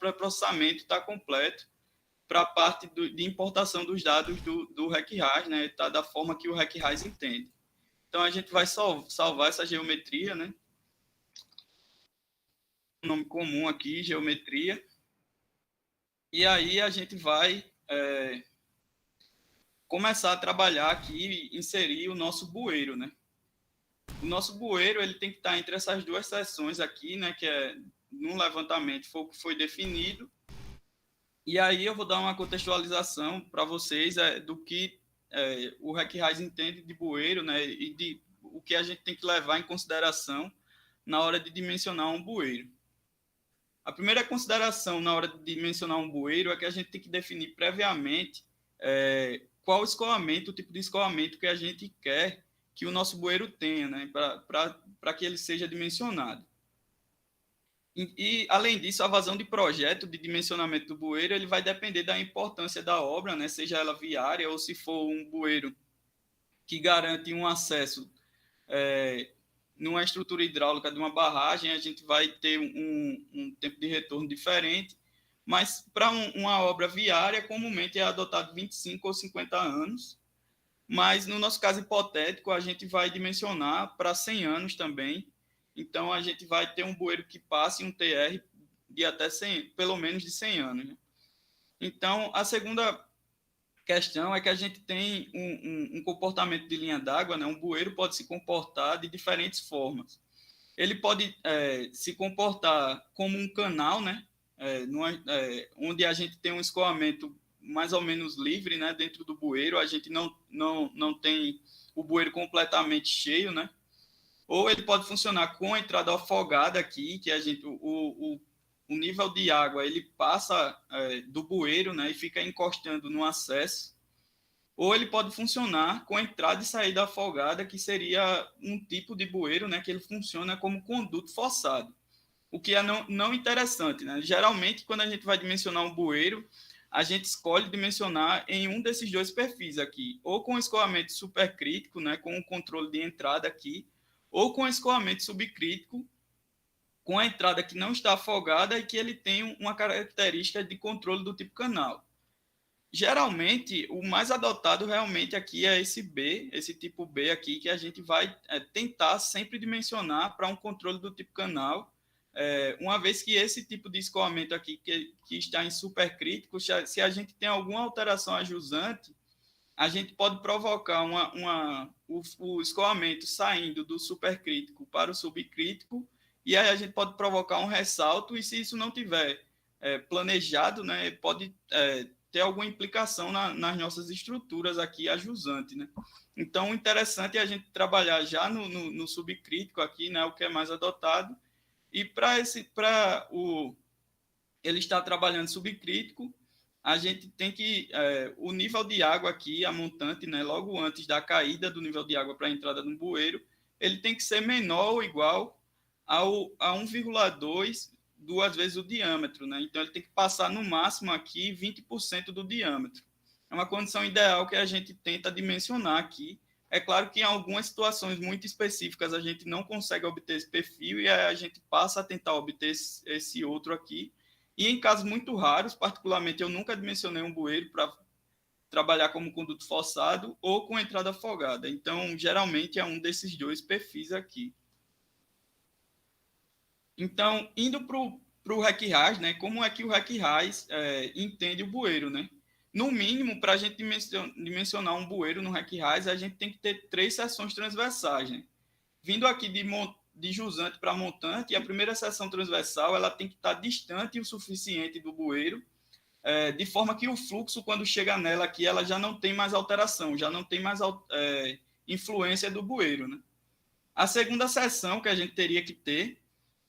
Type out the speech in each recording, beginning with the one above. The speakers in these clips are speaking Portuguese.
pré-processamento está completo para a parte de importação dos dados do RecRAS, né? Tá da forma que o RecRAS entende. Então, a gente vai salvar essa geometria, né? Nome comum aqui, geometria. E aí a gente vai começar a trabalhar aqui e inserir o nosso bueiro, né? O nosso bueiro ele tem que estar entre essas duas seções aqui, né? Que é no levantamento foi o que foi definido. E aí eu vou dar uma contextualização para vocês do que o RecRAS entende de bueiro, né? E de o que a gente tem que levar em consideração na hora de dimensionar um bueiro. A primeira consideração na hora de dimensionar um bueiro é que a gente tem que definir previamente qual escoamento, o tipo de escoamento que a gente quer que o nosso bueiro tenha, né, para que ele seja dimensionado. E, além disso, a vazão de projeto de dimensionamento do bueiro ele vai depender da importância da obra, né, seja ela viária ou se for um bueiro que garante um acesso numa estrutura hidráulica de uma barragem, a gente vai ter um tempo de retorno diferente, mas para uma obra viária, comumente é adotado 25 ou 50 anos, mas no nosso caso hipotético, a gente vai dimensionar para 100 anos também, então a gente vai ter um bueiro que passe um TR de até 100, pelo menos de 100 anos. Né? Então, a segunda questão é que a gente tem um comportamento de linha d'água, né? Um bueiro pode se comportar de diferentes formas. Ele pode se comportar como um canal, né? Onde a gente tem um escoamento mais ou menos livre, né? Dentro do bueiro, a gente não tem o bueiro completamente cheio, né? Ou ele pode funcionar com a entrada afogada aqui, que a gente o nível de água ele passa do bueiro, né, e fica encostando no acesso, ou ele pode funcionar com entrada e saída afogada, que seria um tipo de bueiro, né, que ele funciona como conduto forçado, o que é não interessante. Né? Geralmente, quando a gente vai dimensionar um bueiro, a gente escolhe dimensionar em um desses dois perfis aqui, ou com escoamento supercrítico, né, com o controle de entrada aqui, ou com escoamento subcrítico, com a entrada que não está afogada e que ele tem uma característica de controle do tipo canal. Geralmente, o mais adotado realmente aqui é esse B, esse tipo B aqui, que a gente vai tentar sempre dimensionar para um controle do tipo canal, uma vez que esse tipo de escoamento aqui, que está em supercrítico, se a gente tem alguma alteração ajusante, a gente pode provocar o escoamento saindo do supercrítico para o subcrítico, e aí a gente pode provocar um ressalto, e se isso não tiver planejado, né, pode ter alguma implicação nas nossas estruturas aqui ajusante, né? Então, o interessante é a gente trabalhar já no subcrítico aqui, né, o que é mais adotado, e para ele estar trabalhando subcrítico, a gente tem que o nível de água aqui, a montante, né, logo antes da caída do nível de água para a entrada no bueiro, ele tem que ser menor ou igual a 1,2 duas vezes o diâmetro, né? Então ele tem que passar no máximo aqui 20% do diâmetro. É uma condição ideal que a gente tenta dimensionar aqui. É claro que em algumas situações muito específicas a gente não consegue obter esse perfil e aí a gente passa a tentar obter esse outro aqui. E em casos muito raros, particularmente eu nunca dimensionei um bueiro para trabalhar como conduto forçado ou com entrada afogada. Então, geralmente é um desses dois perfis aqui. Então, indo para o RecRAS, né? Como é que o RecRAS entende o bueiro, né? No mínimo, para a gente dimensionar um bueiro no RecRAS, a gente tem que ter 3 seções transversais, né? Vindo aqui de jusante para montante, a primeira seção transversal ela tem que estar distante o suficiente do bueiro, de forma que o fluxo, quando chega nela aqui, ela já não tem mais alteração, já não tem mais influência do bueiro, né? A segunda seção que a gente teria que ter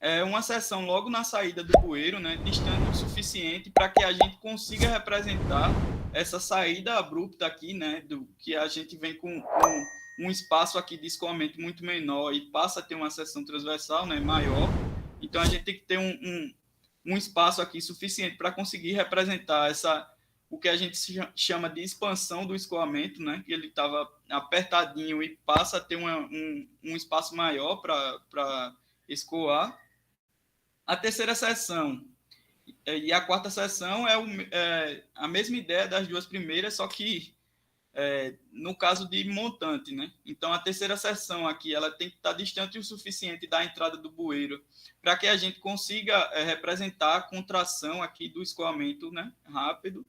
é uma seção logo na saída do bueiro, né, distante o suficiente para que a gente consiga representar essa saída abrupta aqui, né, que a gente vem com um espaço aqui de escoamento muito menor e passa a ter uma seção transversal, né, maior. Então a gente tem que ter um espaço aqui suficiente para conseguir representar o que a gente chama de expansão do escoamento, né, que ele estava apertadinho e passa a ter um espaço maior para escoar. A terceira seção E a quarta seção é a mesma ideia das duas primeiras, só que no caso de montante, né? Então, a terceira seção aqui, ela tem que estar distante o suficiente da entrada do bueiro para que a gente consiga representar a contração aqui do escoamento, né? Rápido.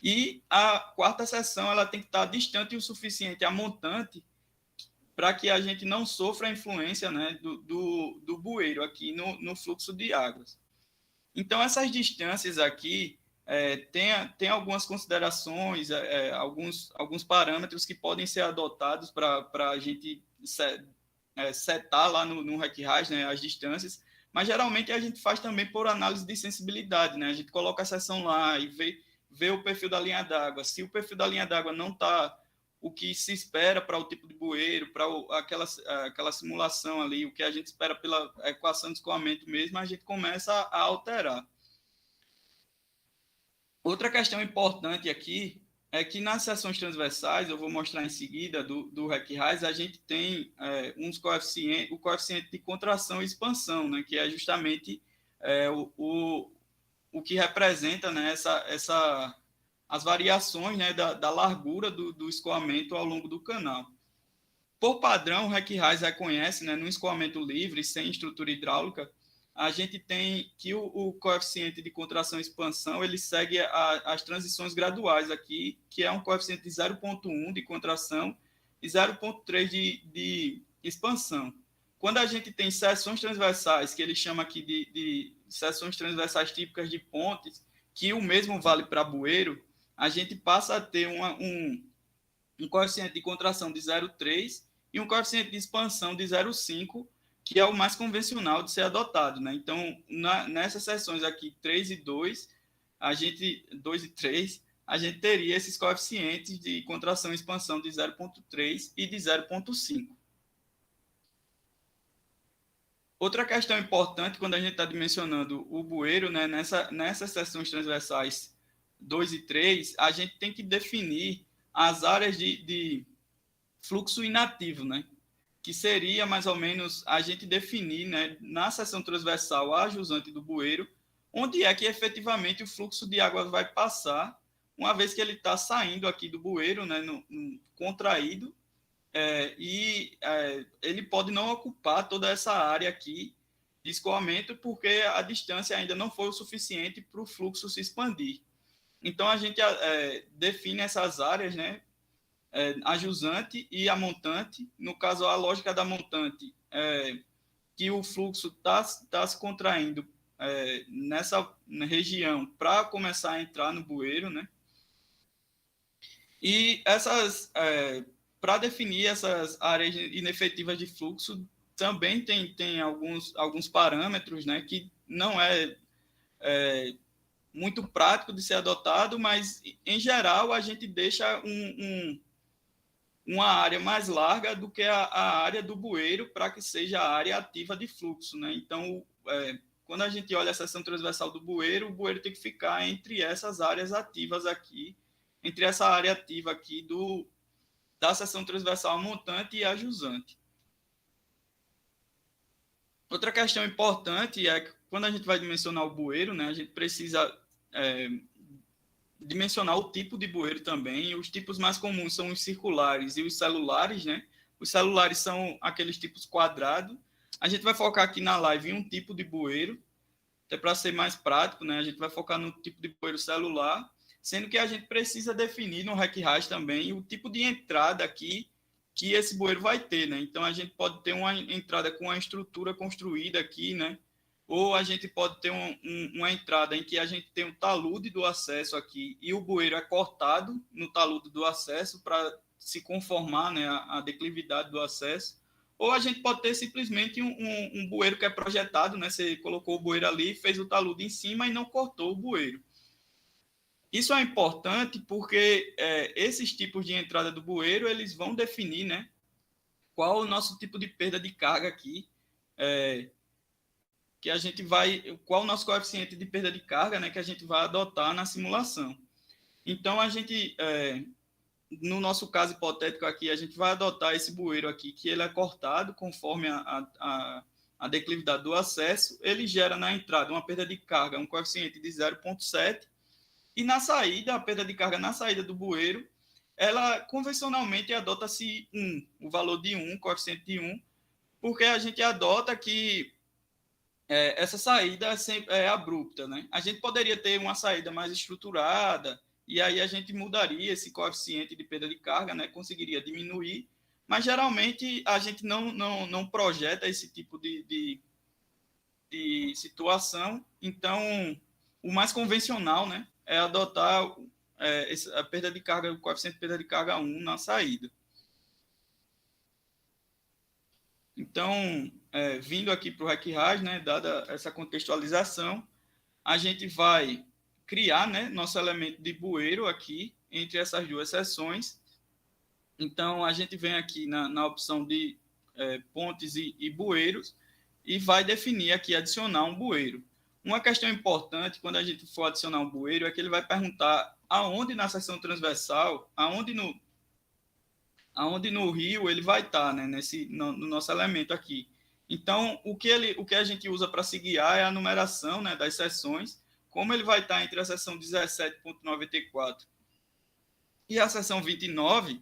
E a quarta seção, ela tem que estar distante o suficiente a montante para que a gente não sofra a influência, né, do bueiro aqui no fluxo de águas. Então, essas distâncias aqui tem algumas considerações, alguns parâmetros que podem ser adotados para a gente setar lá no RecRAS, né, as distâncias, mas geralmente a gente faz também por análise de sensibilidade, né? A gente coloca a seção lá e vê o perfil da linha d'água. Se o perfil da linha d'água não está o que se espera para o tipo de bueiro, para aquela simulação ali, o que a gente espera pela equação de escoamento mesmo, a gente começa a alterar. Outra questão importante aqui é que nas seções transversais, eu vou mostrar em seguida, do RecRAS, a gente tem o coeficiente de contração e expansão, né, que é justamente o que representa, né, as variações, né, da largura do escoamento ao longo do canal. Por padrão, o RecRAS reconhece, né, no escoamento livre, sem estrutura hidráulica, a gente tem que o coeficiente de contração e expansão, ele segue as transições graduais aqui, que é um coeficiente de 0,1 de contração e 0,3 de expansão. Quando a gente tem seções transversais, que ele chama aqui de seções transversais típicas de pontes, que o mesmo vale para bueiro, a gente passa a ter um coeficiente de contração de 0,3 e um coeficiente de expansão de 0,5, que é o mais convencional de ser adotado, né? Então, nessas seções aqui, 3 e 2, 2 e 3, a gente teria esses coeficientes de contração e expansão de 0,3 e de 0,5. Outra questão importante, quando a gente está dimensionando o bueiro, né, nessas seções transversais 2 e 3, a gente tem que definir as áreas de fluxo inativo, né? Que seria mais ou menos a gente definir, né, na seção transversal a jusante do bueiro, onde é que efetivamente o fluxo de água vai passar, uma vez que ele está saindo aqui do bueiro, né, contraído, ele pode não ocupar toda essa área aqui de escoamento, porque a distância ainda não foi o suficiente para o fluxo se expandir. Então, a gente define essas áreas, né, a jusante e a montante. No caso, a lógica da montante é que o fluxo está se contraindo nessa região para começar a entrar no bueiro, né? E para definir essas áreas inefetivas de fluxo, também tem alguns parâmetros, né, que não é muito prático de ser adotado, mas, em geral, a gente deixa uma área mais larga do que a área do bueiro para que seja a área ativa de fluxo, né? Então, quando a gente olha a seção transversal do bueiro, o bueiro tem que ficar entre essas áreas ativas aqui, entre essa área ativa aqui da seção transversal montante e a jusante. Outra questão importante é que quando a gente vai dimensionar o bueiro, né, a gente precisa dimensionar o tipo de bueiro também. Os tipos mais comuns são os circulares e os celulares, né? Os celulares são aqueles tipos quadrados. A gente vai focar aqui na live em um tipo de bueiro, até para ser mais prático, né? A gente vai focar no tipo de bueiro celular, sendo que a gente precisa definir no RecRAS também o tipo de entrada aqui que esse bueiro vai ter, né? Então, a gente pode ter uma entrada com a estrutura construída aqui, né? Ou a gente pode ter uma entrada em que a gente tem o talude do acesso aqui e o bueiro é cortado no talude do acesso para se conformar, né, a declividade do acesso. Ou a gente pode ter simplesmente um bueiro que é projetado, né? Você colocou o bueiro ali, fez o talude em cima e não cortou o bueiro. Isso é importante porque esses tipos de entrada do bueiro, eles vão definir, né, qual o nosso tipo de perda de carga aqui, que a gente qual o nosso coeficiente de perda de carga, né, que a gente vai adotar na simulação. Então, a gente, no nosso caso hipotético aqui, a gente vai adotar esse bueiro aqui, que ele é cortado conforme a declividade do acesso, ele gera na entrada uma perda de carga, um coeficiente de 0,7, e na saída, a perda de carga na saída do bueiro, ela convencionalmente adota-se 1, o valor de 1, coeficiente de 1, porque a gente adota que essa saída é abrupta, né? A gente poderia ter uma saída mais estruturada, e aí a gente mudaria esse coeficiente de perda de carga, né? Conseguiria diminuir, mas geralmente a gente não projeta esse tipo de situação. Então, o mais convencional, né, é adotar a perda de carga, o coeficiente de perda de carga 1 na saída. Então, vindo aqui para o REC-RAS, né, dada essa contextualização, a gente vai criar, né, nosso elemento de bueiro aqui entre essas duas seções. Então, a gente vem aqui na opção de pontes e bueiros e vai definir aqui, adicionar um bueiro. Uma questão importante, quando a gente for adicionar um bueiro, é que ele vai perguntar aonde na seção transversal, aonde no rio ele vai estar, né, no nosso elemento aqui. Então, o que a gente usa para se guiar é a numeração, né, das seções, como ele vai estar entre a seção 17.94 e a seção 29,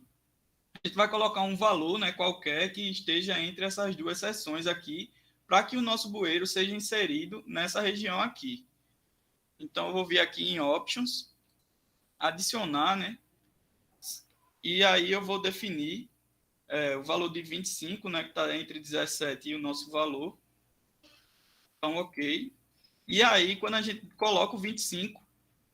a gente vai colocar um valor, né, qualquer que esteja entre essas duas seções aqui, para que o nosso bueiro seja inserido nessa região aqui. Então, eu vou vir aqui em Options, adicionar, né, e aí eu vou definir o valor de 25, né, que está entre 17 e o nosso valor. Então, ok. E aí, quando a gente coloca o 25,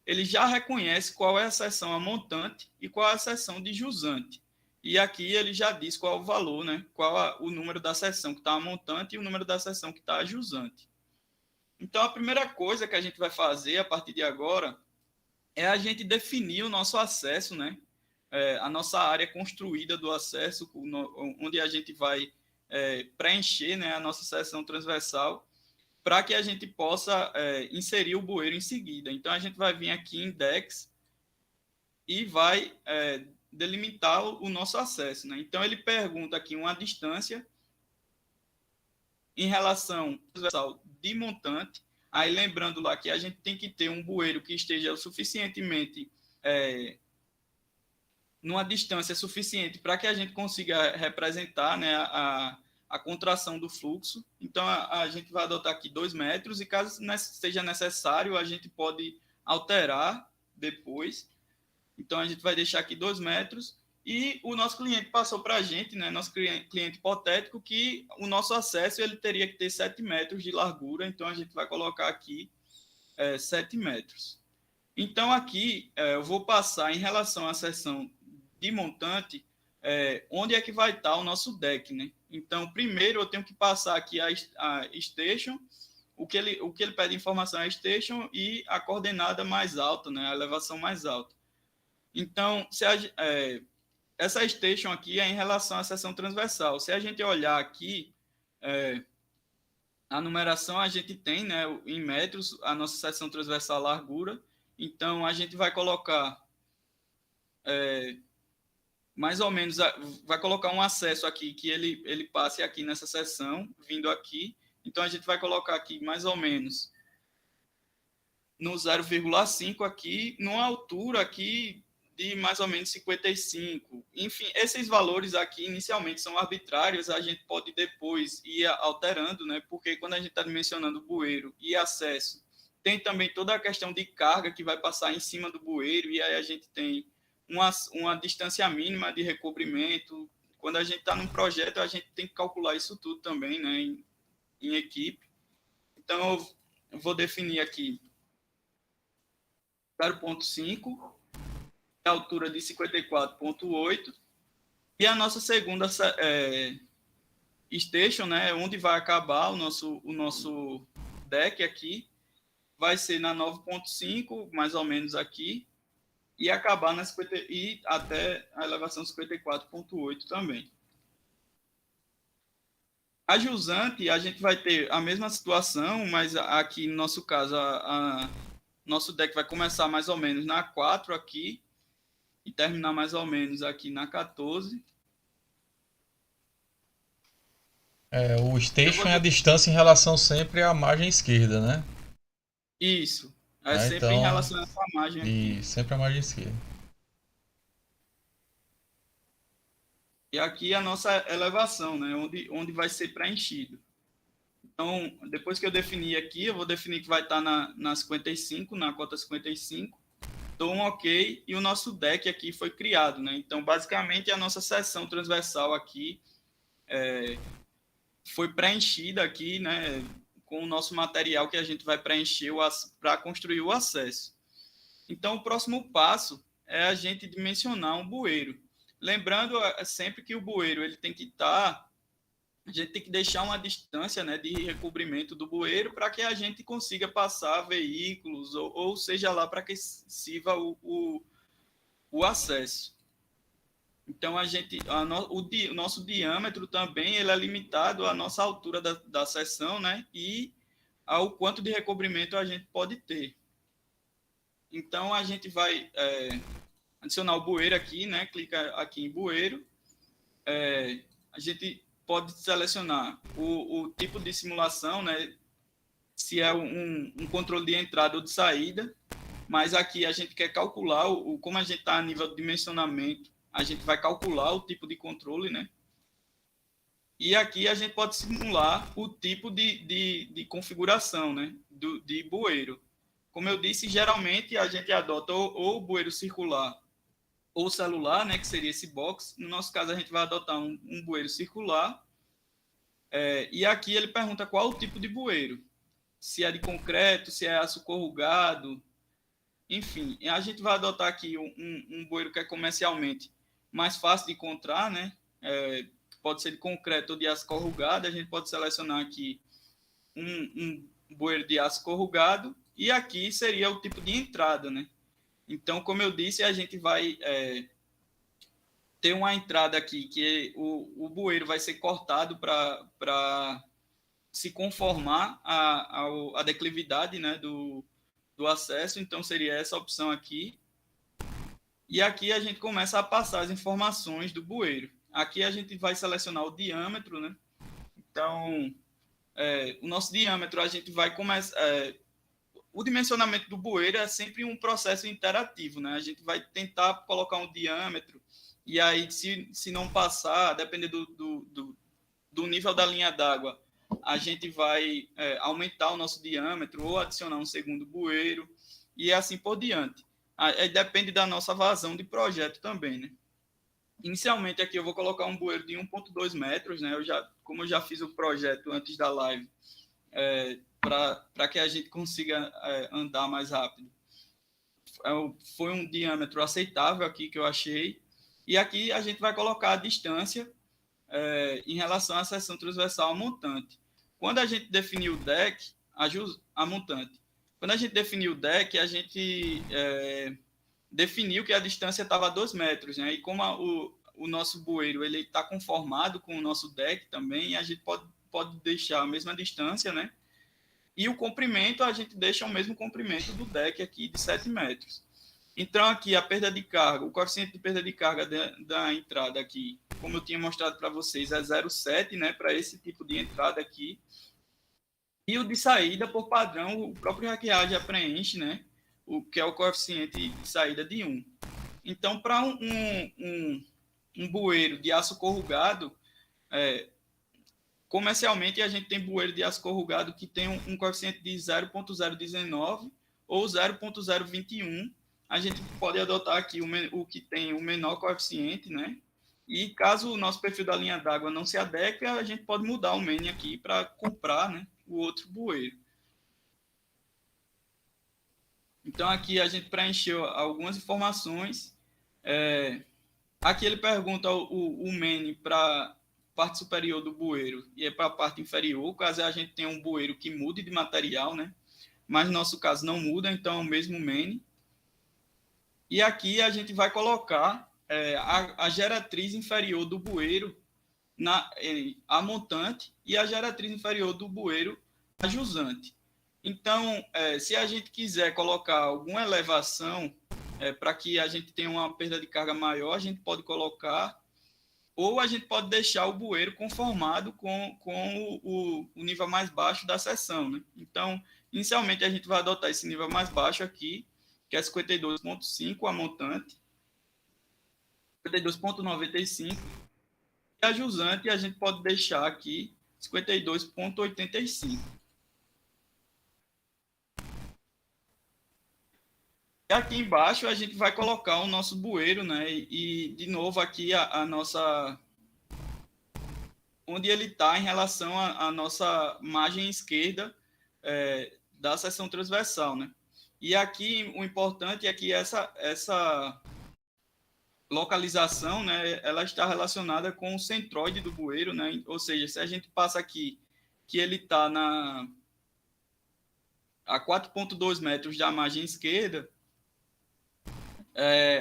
ele já reconhece qual é a seção amontante e qual é a seção de jusante. E aqui ele já diz qual é o valor, né? Qual o número da seção que está amontante e o número da seção que está jusante. Então, a primeira coisa que a gente vai fazer a partir de agora é a gente definir o nosso acesso, né? A nossa área construída do acesso, onde a gente vai preencher, né, a nossa seção transversal, para que a gente possa inserir o bueiro em seguida. Então, a gente vai vir aqui em Index e vai delimitar o nosso acesso, né? Então, ele pergunta aqui uma distância em relação transversal de montante. Aí, lembrando lá que a gente tem que ter um bueiro que esteja suficientemente numa distância suficiente para que a gente consiga representar, né, a contração do fluxo. Então, a gente vai adotar aqui 2 metros e, caso seja necessário, a gente pode alterar depois. Então, a gente vai deixar aqui 2 metros e o nosso cliente passou para a gente, né, nosso cliente hipotético, que o nosso acesso ele teria que ter 7 metros de largura. Então, a gente vai colocar aqui 7 metros. Então, aqui eu vou passar em relação à seção de montante, onde é que vai estar o nosso deck, né? Então, primeiro eu tenho que passar aqui a station, o que ele pede informação é a station e a coordenada mais alta, né? A elevação mais alta. Então, essa station aqui é em relação à seção transversal. Se a gente olhar aqui, a numeração a gente tem, né, em metros, a nossa seção transversal largura. Então, a gente vai colocar mais ou menos, vai colocar um acesso aqui, que ele passe aqui nessa seção, vindo aqui. Então, a gente vai colocar aqui mais ou menos no 0,5 aqui, numa altura aqui de mais ou menos 55. Enfim, esses valores aqui inicialmente são arbitrários, a gente pode depois ir alterando, né? Porque quando a gente está dimensionando bueiro e acesso, tem também toda a questão de carga que vai passar em cima do bueiro, e aí a gente tem uma distância mínima de recobrimento. Quando a gente está num projeto, a gente tem que calcular isso tudo também, né, em equipe. Então, eu vou definir aqui 0,5, a altura de 54,8, e a nossa segunda station, né, onde vai acabar o nosso deck aqui, vai ser na 9,5, mais ou menos aqui, e acabar e até a elevação 54,8 também. A jusante, a gente vai ter a mesma situação, mas aqui no nosso caso, nosso deck vai começar mais ou menos na 4 aqui e terminar mais ou menos aqui na 14. O Eu vou station é a distância em relação sempre à margem esquerda, né? Isso. É Né? sempre em Então, relação a essa margem aqui. e sempre a margem esquerda. E aqui a nossa elevação, né? Onde vai ser preenchido. Então, depois que eu definir aqui, eu vou definir que vai estar na 55, na cota 55. Dou um OK e o nosso deck aqui foi criado, né? Então, basicamente, a nossa seção transversal aqui foi preenchida aqui, né? Com o nosso material que a gente vai preencher para construir o acesso. Então, o próximo passo é a gente dimensionar um bueiro. Lembrando sempre que o bueiro ele tem que estar, a gente tem que deixar uma distância, né, de recobrimento do bueiro para que a gente consiga passar veículos ou seja lá para que sirva o acesso. Então, o nosso diâmetro também ele é limitado à nossa altura da seção, né, e ao quanto de recobrimento a gente pode ter. Então, a gente vai adicionar o bueiro aqui, né? Clica aqui em bueiro. A gente pode selecionar o tipo de simulação, né? Se é um controle de entrada ou de saída. Mas aqui a gente quer calcular, como a gente está a nível de dimensionamento, a gente vai calcular o tipo de controle, né? E aqui a gente pode simular o tipo de configuração, né? De bueiro. Como eu disse, geralmente a gente adota ou o bueiro circular ou celular, né, que seria esse box. No nosso caso, a gente vai adotar um bueiro circular. E aqui ele pergunta qual o tipo de bueiro. Se é de concreto, se é aço corrugado, enfim. A gente vai adotar aqui um bueiro que é comercialmente mais fácil de encontrar, né? Pode ser de concreto ou de aço corrugado. A gente pode selecionar aqui um bueiro de aço corrugado. E aqui seria o tipo de entrada, né? Então, como eu disse, a gente vai ter uma entrada aqui que o bueiro vai ser cortado para se conformar à declividade, né, do acesso. Então, seria essa opção aqui. E aqui a gente começa a passar as informações do bueiro. Aqui a gente vai selecionar o diâmetro, né? Então, o nosso diâmetro a gente vai começar. O dimensionamento do bueiro é sempre um processo interativo, né? A gente vai tentar colocar um diâmetro e aí, se não passar, dependendo do nível da linha d'água, a gente vai aumentar o nosso diâmetro ou adicionar um segundo bueiro e assim por diante. Aí depende da nossa vazão de projeto também, né? Inicialmente aqui eu vou colocar um bueiro de 1,2 metros, né? Como eu já fiz o projeto antes da live, para que a gente consiga andar mais rápido. Foi um diâmetro aceitável aqui que eu achei. E aqui a gente vai colocar a distância em relação à seção transversal montante. Quando a gente definiu o deck, a montante. Quando a gente definiu o deck, a gente definiu que a distância estava a 2 metros, né? E como o nosso bueiro ele está conformado com o nosso deck também, a gente pode deixar a mesma distância, né? E o comprimento, a gente deixa o mesmo comprimento do deck aqui de 7 metros. Então, aqui a perda de carga, o coeficiente de perda de carga da entrada aqui, como eu tinha mostrado para vocês, é 0,7, né, para esse tipo de entrada aqui. E o de saída, por padrão, o próprio hackear já preenche, né, o que é o coeficiente de saída de 1. Então, para um bueiro de aço corrugado, comercialmente a gente tem bueiro de aço corrugado que tem um coeficiente de 0,019 ou 0,021. A gente pode adotar aqui o que tem o menor coeficiente, né? E caso o nosso perfil da linha d'água não se adeque, a gente pode mudar o MEN aqui para comprar, né, o outro bueiro. Então aqui a gente preencheu algumas informações. Aqui ele pergunta o MEN para parte superior do bueiro e é para a parte inferior, caso a gente tenha um bueiro que mude de material, né? Mas no nosso caso não muda, então é o mesmo MEN. E aqui a gente vai colocar a geratriz inferior do bueiro a montante e a geratriz inferior do bueiro a jusante. Então, se a gente quiser colocar alguma elevação para que a gente tenha uma perda de carga maior, a gente pode colocar. ou a gente pode deixar o bueiro conformado com o nível mais baixo da seção, né? Então, inicialmente, a gente vai adotar esse nível mais baixo aqui, que é 52,5 a montante, 52,95, e a jusante a gente pode deixar aqui 52,85. E aqui embaixo a gente vai colocar o nosso bueiro, né? E de novo aqui a nossa... onde ele está em relação à nossa margem esquerda da seção transversal, né? E aqui o importante é que essa localização, né, ela está relacionada com o centroide do bueiro, né? Ou seja, se a gente passa aqui que ele está a 4,2 metros da margem esquerda,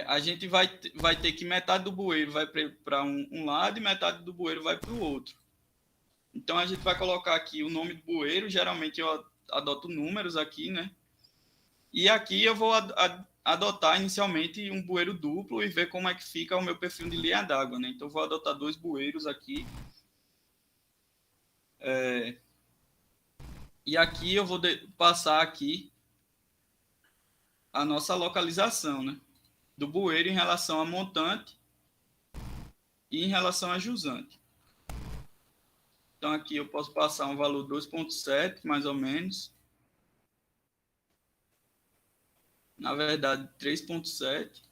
a gente vai ter que metade do bueiro vai para um lado e metade do bueiro vai para o outro. Então, a gente vai colocar aqui o nome do bueiro. Geralmente, eu adoto números aqui, né? E aqui eu vou adotar inicialmente um bueiro duplo e ver como é que fica o meu perfil de linha d'água, né? Então, eu vou adotar 2 bueiros aqui. E aqui eu vou passar aqui a nossa localização, né? Do bueiro em relação a montante e em relação a jusante. Então, aqui eu posso passar um valor 2,7, mais ou menos. Na verdade, 3,7.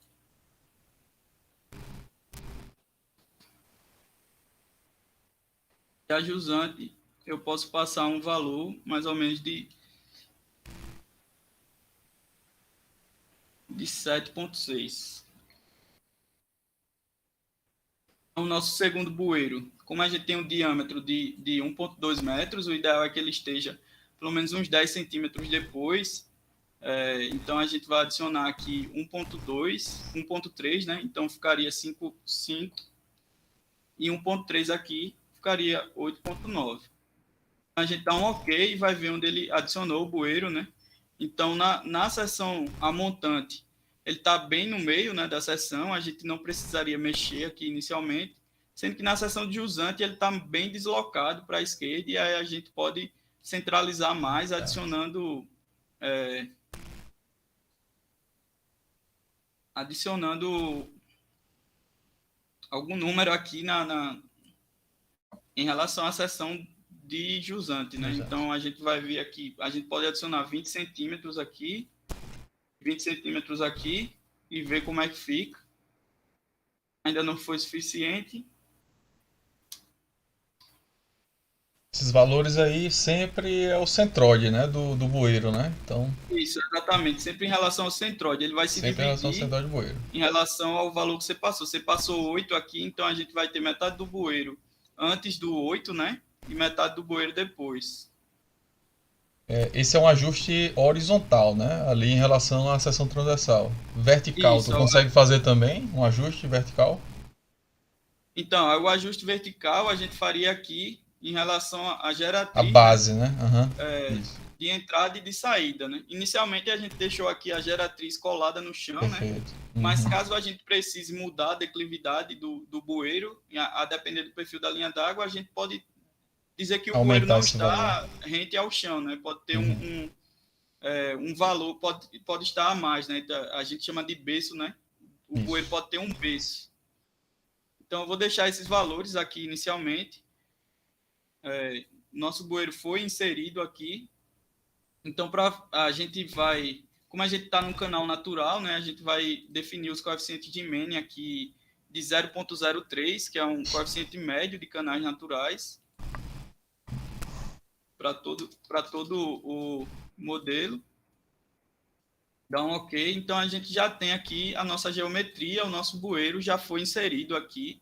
E a jusante, eu posso passar um valor mais ou menos de 7,6. O nosso segundo bueiro, como a gente tem um diâmetro de 1,2 metros, o ideal é que ele esteja pelo menos uns 10 centímetros depois. Então, a gente vai adicionar aqui 1,2, 1,3, né? Então, ficaria 5,5. E 1,3 aqui ficaria 8,9. A gente dá um OK e vai ver onde ele adicionou o bueiro, né? Então, na seção a montante, ele está bem no meio, né, da seção, a gente não precisaria mexer aqui inicialmente, sendo que na seção de jusante ele está bem deslocado para a esquerda, e aí a gente pode centralizar mais, adicionando algum número aqui em relação à seção de jusante, né? Exato. Então, a gente vai ver aqui, a gente pode adicionar 20 centímetros aqui, 20 centímetros aqui, e ver como é que fica. Ainda não foi suficiente. Esses valores aí sempre é o centroide, né? Do bueiro, né? Então, Isso, exatamente. Sempre em relação ao centroide. Ele vai se sempre em relação ao dividir centroide do bueiro. em relação ao valor que você passou. Você passou 8 aqui, então a gente vai ter metade do bueiro antes do 8, né? E metade do bueiro depois. Esse é um ajuste horizontal, né? Ali em relação à seção transversal. Vertical, tu Isso. consegue fazer também um ajuste vertical? Então, o ajuste vertical a gente faria aqui em relação à A geratriz, base, né? Isso. de entrada e de saída, né? Inicialmente a gente deixou aqui a geratriz colada no chão, né? Perfeito. Mas caso a gente precise mudar a declividade do bueiro, a depender do perfil da linha d'água, a gente pode dizer que o bueiro Aumentar não esse está valor. rente ao chão, né? Pode ter um valor, pode estar a mais, né? Então, a gente chama de berço, né? O Isso. bueiro pode ter um berço. Então, eu vou deixar esses valores aqui inicialmente. Nosso bueiro foi inserido aqui. Então, a gente vai... Como a gente está num canal natural, né? A gente vai definir os coeficientes de Manning aqui de 0,03, que é um coeficiente médio de canais naturais, para todo o modelo. Dá um OK. Então, a gente já tem aqui a nossa geometria, o nosso bueiro já foi inserido aqui